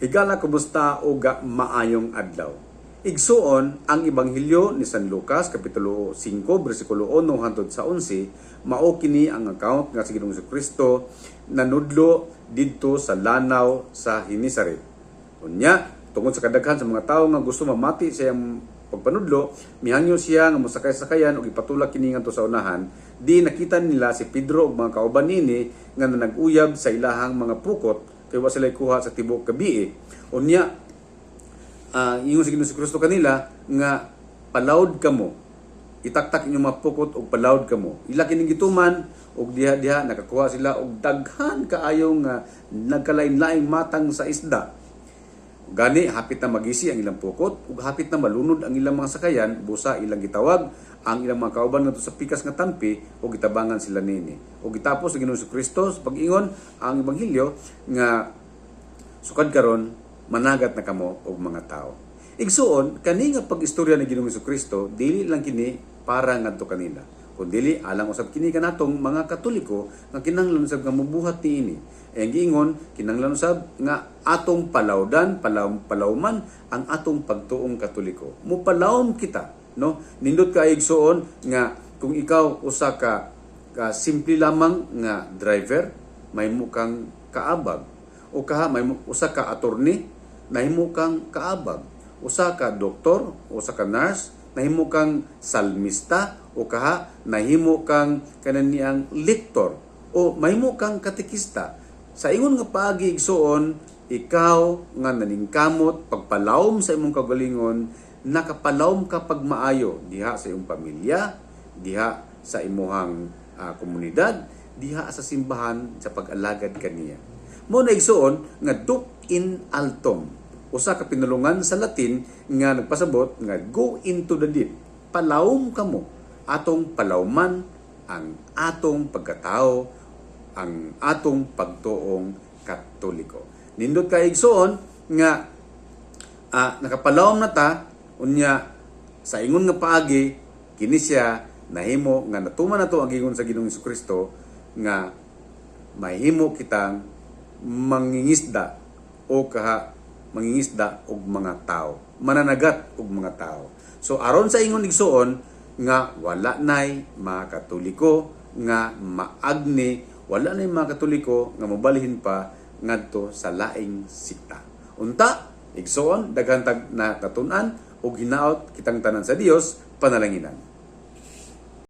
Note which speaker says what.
Speaker 1: Higala kumusta o maayong adlaw. Igsuon ang Ebanghelyo ni San Lucas kapitulo 5 bersikulo 1 hangtod sa 11 mao kini ang account nga si Ginoong Jesucristo nanudlo didto sa lanaw sa Genesaret. Unya tungod sa kadaghan sa mga tawo nga gusto mamati sa iyang pagpanudlo, mihangyo siya nga mosakay-sakayan ug ipatulak kini ngadto sa unahan. Di nakita nila si Pedro ug mga kauban nini nga nag-uyab sa ilahang mga pukot kay wa sila kuha sa tibok gabi. Unya ingon si Ginoong Jesucristo kanila nga palawd kamo, itaktak inyong mga pukot og palawd kamo. Ila kining gituman og diha nakakuha sila og daghan kaayo nga nagkalain-laing matang sa isda. Gani hapit na magisi ang ilang pukot ug hapit na malunod ang ilang mga sakayan, busa ilang gitawag ang ilang mga kauban ngadto sa pikas nga tampi ug gitabangan sila nini. Ug gitapos sa Ginoong Jesucristo sa pag-ingon ang ebanghelyo nga sukad karon managat na kamo og mga tao. Igsuon kani nga pag-istorya ni Ginoong Jesucristo dili lang kini para ngadto kanila, kundi alang usab kini kanatong mga Katoliko nga kinahanglan usab nga mobuhat niini. Ang giingon kinahanglan usab nga atong palawdan, palawman ang atong pagtuong Katoliko. Mupalawom kita, no? Nindot ka igsuon nga kung ikaw usa ka simple lamang nga driver, may mukang kaabag, o kaha may usa ka attorney, nahimo kang kaabag, usa ka doktor, usa ka nurse, nahimo kang salmista, o kaha nahimo kang kananiyang lektor, o mahimo kang katekista. Sa ingon nga paagi igsuon, ikaw nga naningkamot pagpalawom sa imong kagalingon, nakapalawom ka pagmaayo diha sa imong pamilya, diha sa imong komunidad, diha sa simbahan sa pag-alagad kaniya. Mo na igsuon nga duc in altum, usa ka pinulungan sa Latin nga nagpasabot nga go into the deep. Palawom kamo, atong palawman ang atong pagkatao, ang atong pagtuong Katoliko. Nindot ka igsuon nga nakapalawom na ta, unya sa ingon nga paagi kini siya nahimo nga natuman nato ang giingon sa Ginoong Jesucristo nga mahimo kitang mangingisda o kaha mangingisda og mga tao, mananagat og mga tao. So aron sa ingon igsuon nga wala nay mga Katoliko nga maagni, wala nay mga Katoliko nga mobalhin pa ngadto sa laing sikta. Unta igsuon daghan tag na tatunan og hinaot kitang tanan sa Dios, panalanginan.